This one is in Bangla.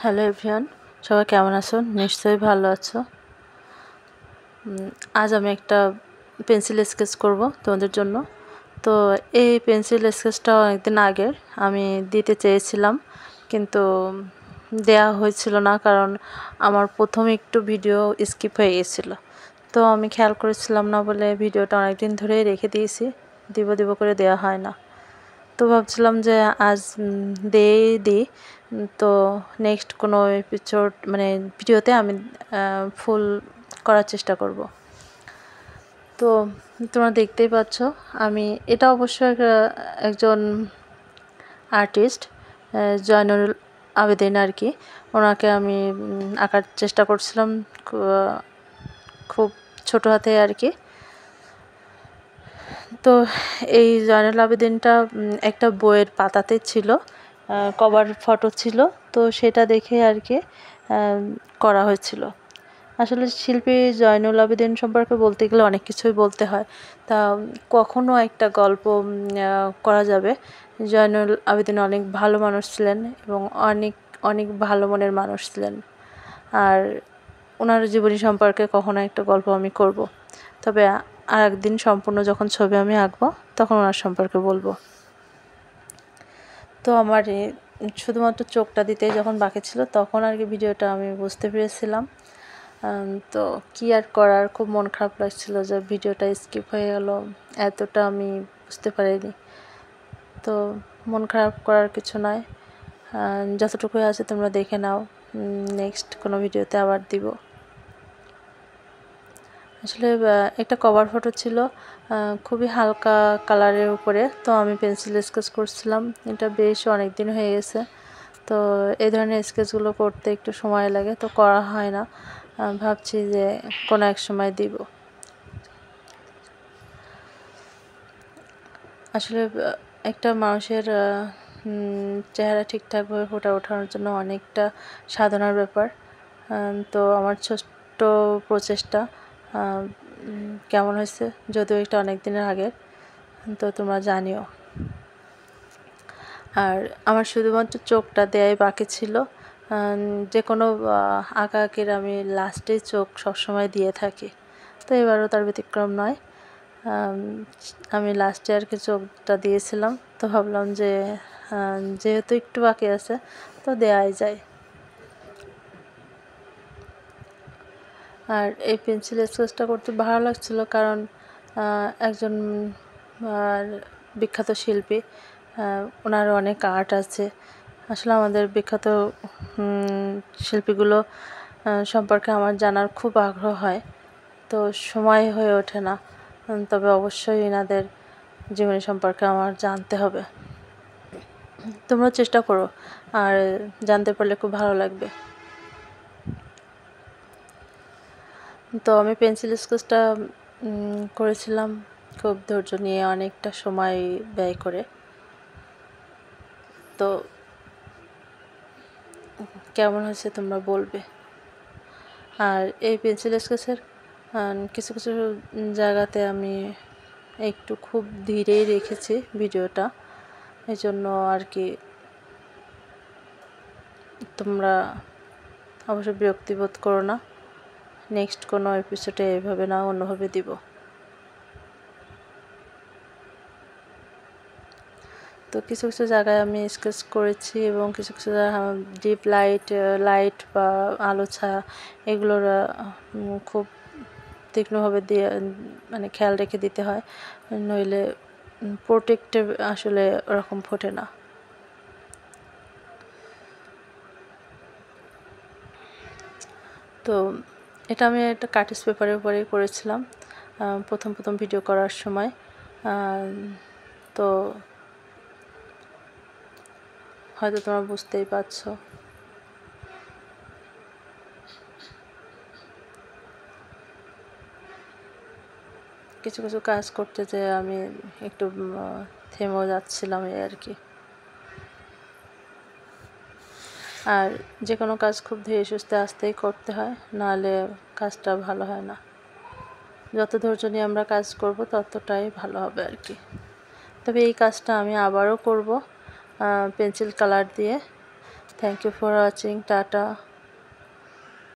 হ্যালো এভরিওয়ান, সবাই কেমন আছো? নিশ্চয়ই ভালো আছো। আজ আমি একটা পেন্সিল স্কেচ করব তোমাদের জন্য। তো এই পেন্সিল স্কেচটা অনেকদিন আগের আমি দিতে চেয়েছিলাম, কিন্তু দেয়া হয়েছিল না, কারণ আমার প্রথম একটু ভিডিও স্কিপ হয়ে গেছিলো। তো আমি খেয়াল করেছিলাম না বলে ভিডিওটা অনেকদিন ধরেই রেখে দিয়েছি, দিব করে দেওয়া হয় না। তো ভাবছিলাম যে আজ দিই। তো নেক্সট কোনো এপিসোড ভিডিওতে আমি ফুল করার চেষ্টা করব। তো তোমরা দেখতেই পাচ্ছ, আমি এটা অবশ্যই একজন আর্টিস্ট জয়নুল আবেদিন আর কি, ওনাকে আমি আঁকার চেষ্টা করছিলাম খুব ছোটো হাতে আর কি। তো এই জয়নুল আবেদিনটা একটা বইয়ের পাতাতে ছিল, কভার ফটো ছিল, তো সেটা দেখে আর কি করা হয়েছিল। আসলে শিল্পী জয়নুল আবেদিন সম্পর্কে বলতে গেলে অনেক কিছুই বলতে হয়, তা কখনো একটা গল্প করা যাবে। জয়নুল আবেদিন অনেক ভালো মানুষ ছিলেন এবং অনেক অনেক ভালো মনের মানুষ ছিলেন, আর ওনার জীবনী সম্পর্কে কখনো একটা গল্প আমি করব। তবে আর একদিন সম্পূর্ণ যখন ছবি আমি আঁকবো তখন ওনার সম্পর্কে বলবো। তো আমার শুধুমাত্র চোখটা দিতে যখন বাকি ছিল তখন আর কি ভিডিওটা আমি বুঝতে পেরেছিলাম। তো কী আর করার, খুব মন খারাপ লাগছিল যে ভিডিওটা স্কিপ হয়ে গেল, এতটা আমি বুঝতে পারিনি। তো মন খারাপ করার কিছু নয়, যতটুকুই আছে তোমরা দেখে নাও, নেক্সট কোনো ভিডিওতে আবার দিব। আসলে একটা কভার ফটো ছিল, খুবই হালকা কালারের উপরে, তো আমি পেন্সিল স্কেচ করছিলাম। এটা বেশ অনেক দিন হয়ে গেছে, তো এই ধরনের স্কেচগুলো করতে একটু সময় লাগে, তো করা হয় না। ভাবছি যে কোনো এক সময় দিব। আসলে একটা মানুষের চেহারা ঠিকঠাকভাবে ফুটে ওঠানোর জন্য অনেকটা সাধনার ব্যাপার। তো আমার ছোট্ট প্রচেষ্টা কেমন হয়েছে, যদিও এটা অনেক দিনের আগের, তো তোমরা জানিও। আর আমার শুধুমাত্র চোখটা দেয়াই বাকি ছিল। যে কোনো আঁকাআঁকির আমি লাস্টে চোখ সবসময় দিয়ে থাকি, তো এবারও তার ব্যতিক্রম নয়। আমি লাস্টে আর কি চোখটা দিয়েছিলাম, তো ভাবলাম যে যেহেতু একটু বাকি আছে তো দেয়াই যায়। আর এই পেন্সিল স্কেচটা করতে ভালো লাগছিল, কারণ একজন বিখ্যাত শিল্পী, ওনার অনেক আর্ট আছে। আসলে আমাদের বিখ্যাত শিল্পীগুলো সম্পর্কে আমার জানার খুব আগ্রহ হয়, তো সময় হয়ে ওঠে না। তবে অবশ্যই এনাদের জীবনী সম্পর্কে আমার জানতে হবে। তোমরা চেষ্টা করো, আর জানতে পারলে খুব ভালো লাগবে। তো আমি পেন্সিল স্কেচটা করেছিলাম খুব ধৈর্য নিয়ে, অনেকটা সময় ব্যয় করে। তো কেমন হয়েছে তোমরা বলবে। আর এই পেন্সিল স্কেচের কিছু কিছু জায়গাতে আমি একটু খুব ধীরেই রেখেছি ভিডিওটা, এই জন্য আর কি তোমরা অবশ্যই বিরক্তিবোধ করো না। নেক্সট কোনো এপিসোডে এভাবে না অন্যভাবে দিব। তো কিছু কিছু জায়গায় আমি স্কেচ করেছি, এবং কিছু কিছু জায়গায় ডিপ লাইট বা আলো ছায়া এগুলোর খুব তীক্ষ্ণভাবে দিয়ে খেয়াল রেখে দিতে হয়, নইলে প্রোটেক্টিভ আসলে ওরকম ফোটে না। তো এটা আমি একটা কার্টিস পেপারের উপরেই করেছিলাম প্রথম ভিডিও করার সময়। তো হয়তো তোমরা বুঝতেই পারছো। কিছু কিছু কাজ করতে যে আমি একটু থেমেও যাচ্ছিলাম এই আর কি। আর যে কোনো কাজ খুব ধীরে সুস্থে আস্তেই করতে হয়, নাহলে কাজটা ভালো হয় না। যত ধৈর্য নিয়ে আমরা কাজ করব ততটাই ভালো হবে আর কি। তবে এই কাজটা আমি আবারও করব পেন্সিল কালার দিয়ে, thank you for watching, tata.